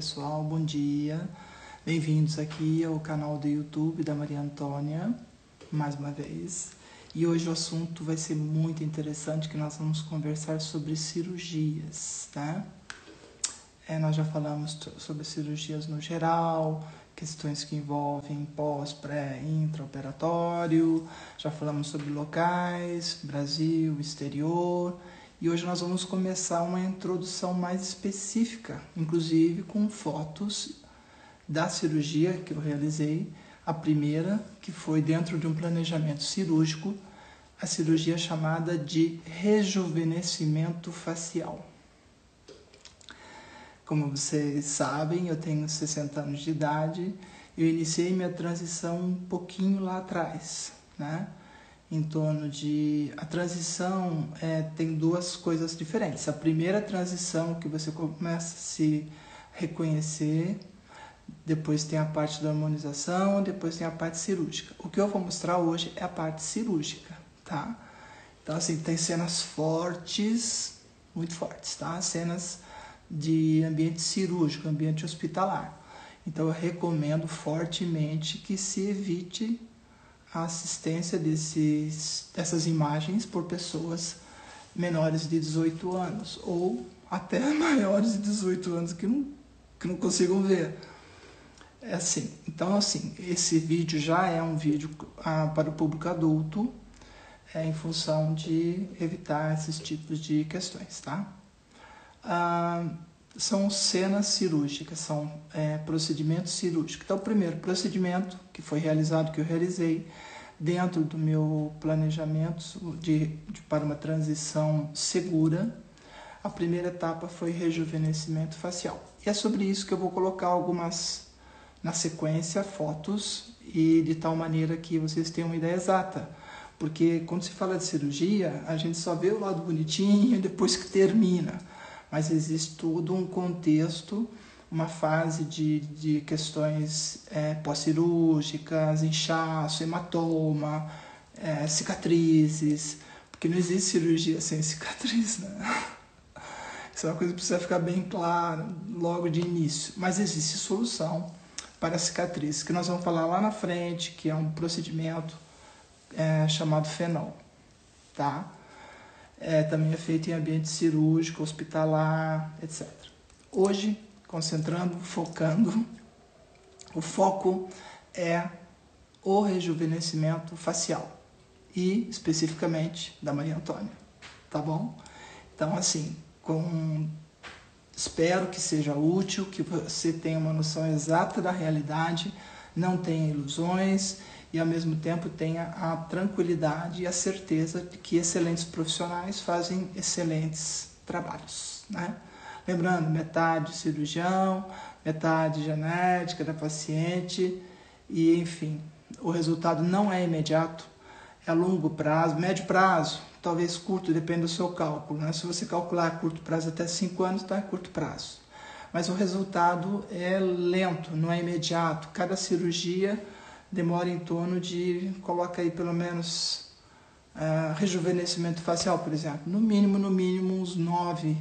pessoal, bom dia. Bem-vindos aqui ao canal do YouTube da Maria Antônia, mais uma vez. E hoje o assunto vai ser muito interessante, que nós vamos conversar sobre cirurgias, tá? Nós já falamos sobre cirurgias no geral, questões que envolvem pós, pré, intraoperatório, já falamos sobre locais, Brasil, exterior. E hoje nós vamos começar uma introdução mais específica, inclusive com fotos da cirurgia que eu realizei. A primeira, que foi dentro de um planejamento cirúrgico, a cirurgia chamada de rejuvenescimento facial. Como vocês sabem, eu tenho 60 anos de idade, eu iniciei minha transição um pouquinho lá atrás, né? Em torno de... A transição tem duas coisas diferentes. A primeira transição que você começa a se reconhecer, depois tem a parte da harmonização, depois tem a parte cirúrgica. O que eu vou mostrar hoje é a parte cirúrgica, tá? Então, assim, tem cenas fortes, muito fortes, tá? Cenas de ambiente cirúrgico, ambiente hospitalar. Então, eu recomendo fortemente que se evite a assistência dessas imagens por pessoas menores de 18 anos ou até maiores de 18 anos que não consigam ver. Então, esse vídeo já é um vídeo para o público adulto, em função de evitar esses tipos de questões, tá? São cenas cirúrgicas, são procedimentos cirúrgicos. Então, o primeiro procedimento que foi realizado, que eu realizei dentro do meu planejamento para uma transição segura, a primeira etapa foi rejuvenescimento facial. E é sobre isso que eu vou colocar algumas, na sequência, fotos, e de tal maneira que vocês tenham uma ideia exata. Porque quando se fala de cirurgia, a gente só vê o lado bonitinho depois que termina. Mas existe todo um contexto, uma fase de questões pós-cirúrgicas, inchaço, hematoma, cicatrizes, porque não existe cirurgia sem cicatriz, né? Isso é uma coisa que precisa ficar bem clara logo de início. Mas existe solução para a cicatriz, que nós vamos falar lá na frente, que é um procedimento chamado fenol, tá? Também é feito em ambiente cirúrgico, hospitalar, etc. Hoje, concentrando, focando, o foco é o rejuvenescimento facial e, especificamente, da Maria Antônia, tá bom? Então, espero que seja útil, que você tenha uma noção exata da realidade, não tenha ilusões, e ao mesmo tempo tenha a tranquilidade e a certeza de que excelentes profissionais fazem excelentes trabalhos, né? Lembrando, metade cirurgião, metade genética da paciente, e enfim, o resultado não é imediato, é a longo prazo, médio prazo, talvez curto, depende do seu cálculo, né? Se você calcular curto prazo até 5 anos, está em curto prazo. Mas o resultado é lento, não é imediato. Cada cirurgia demora em torno de, coloca aí pelo menos, rejuvenescimento facial, por exemplo, no mínimo uns 9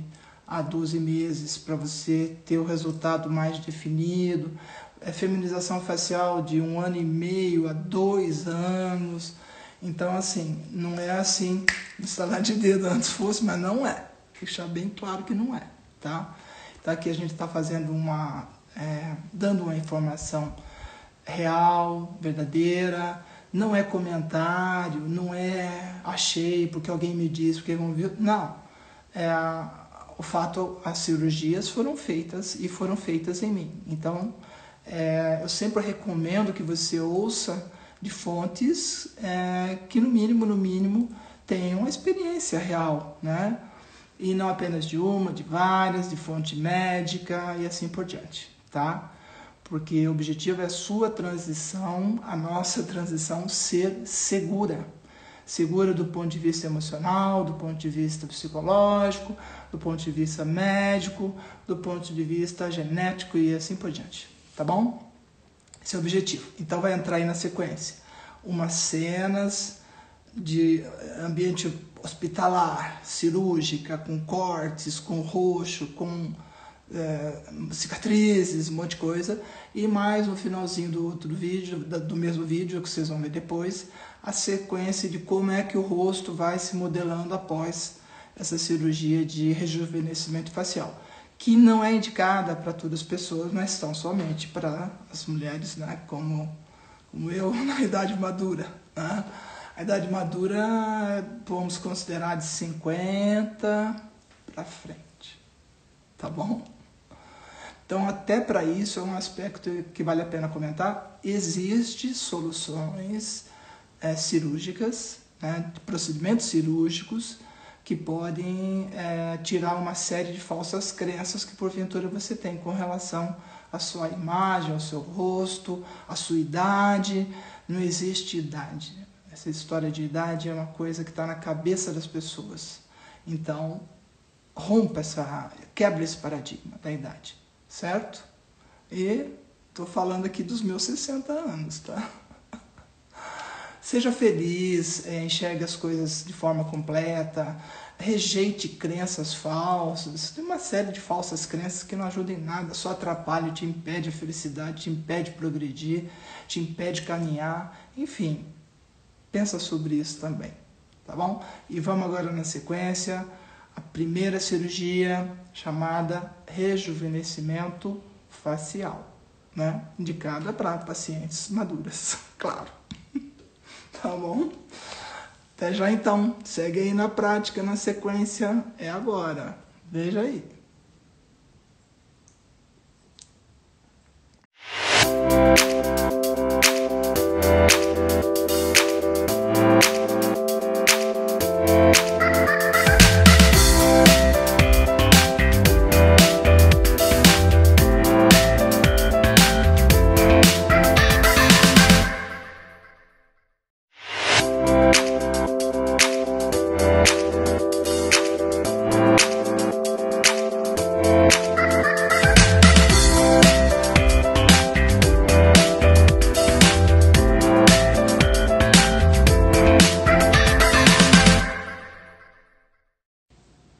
a 12 meses para você ter o resultado mais definido. Feminização facial de 1 ano e meio a 2 anos. Então, não é assim, instalar de dedo, antes fosse, mas não é. Deixar bem claro que não é, tá? Então, aqui a gente está fazendo dando uma informação real, verdadeira, não é comentário, não é achei porque alguém me disse, porque alguém viu, não. O fato, as cirurgias foram feitas e foram feitas em mim. Então, eu sempre recomendo que você ouça de fontes que no mínimo tenham uma experiência real, né? E não apenas de uma, de várias, de fonte médica e assim por diante, tá? Porque o objetivo é a sua transição, a nossa transição ser segura. Segura do ponto de vista emocional, do ponto de vista psicológico, do ponto de vista médico, do ponto de vista genético e assim por diante, tá bom? Esse é o objetivo. Então vai entrar aí na sequência umas cenas de ambiente hospitalar, cirúrgica, com cortes, com roxo, com cicatrizes, um monte de coisa, e mais no finalzinho do outro vídeo, do mesmo vídeo que vocês vão ver depois, a sequência de como é que o rosto vai se modelando após essa cirurgia de rejuvenescimento facial, que não é indicada para todas as pessoas, mas tão somente para as mulheres, né, como eu, na idade madura, né? A idade madura, vamos considerar de 50 para frente, tá bom? Então, até para isso, é um aspecto que vale a pena comentar. Existem soluções cirúrgicas, né, procedimentos cirúrgicos, que podem tirar uma série de falsas crenças que, porventura, você tem com relação à sua imagem, ao seu rosto, à sua idade. Não existe idade. Essa história de idade é uma coisa que está na cabeça das pessoas. Então, quebra esse paradigma da idade. Certo? E estou falando aqui dos meus 60 anos, tá? Seja feliz, enxergue as coisas de forma completa, rejeite crenças falsas. Tem uma série de falsas crenças que não ajudam em nada, só atrapalham, te impede a felicidade, te impede de progredir, te impede de caminhar. Enfim, pensa sobre isso também, tá bom? E vamos agora na sequência. A primeira cirurgia, chamada rejuvenescimento facial, né? Indicada para pacientes maduras, claro. Tá bom? Até já então. Segue aí na prática, na sequência. É agora. Veja aí.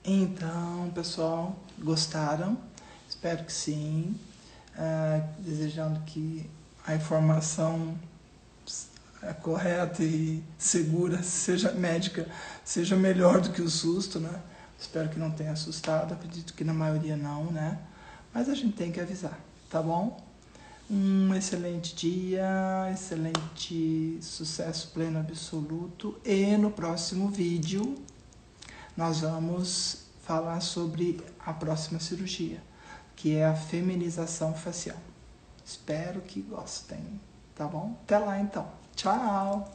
Então, pessoal, gostaram? Espero que sim. Desejando que a informação correta e segura, seja médica, seja melhor do que o susto, né? Espero que não tenha assustado, acredito que na maioria não, né? Mas a gente tem que avisar, tá bom? Um excelente dia, excelente sucesso pleno absoluto. E no próximo vídeo nós vamos falar sobre a próxima cirurgia, que é a feminização facial. Espero que gostem, tá bom? Até lá então. Tchau!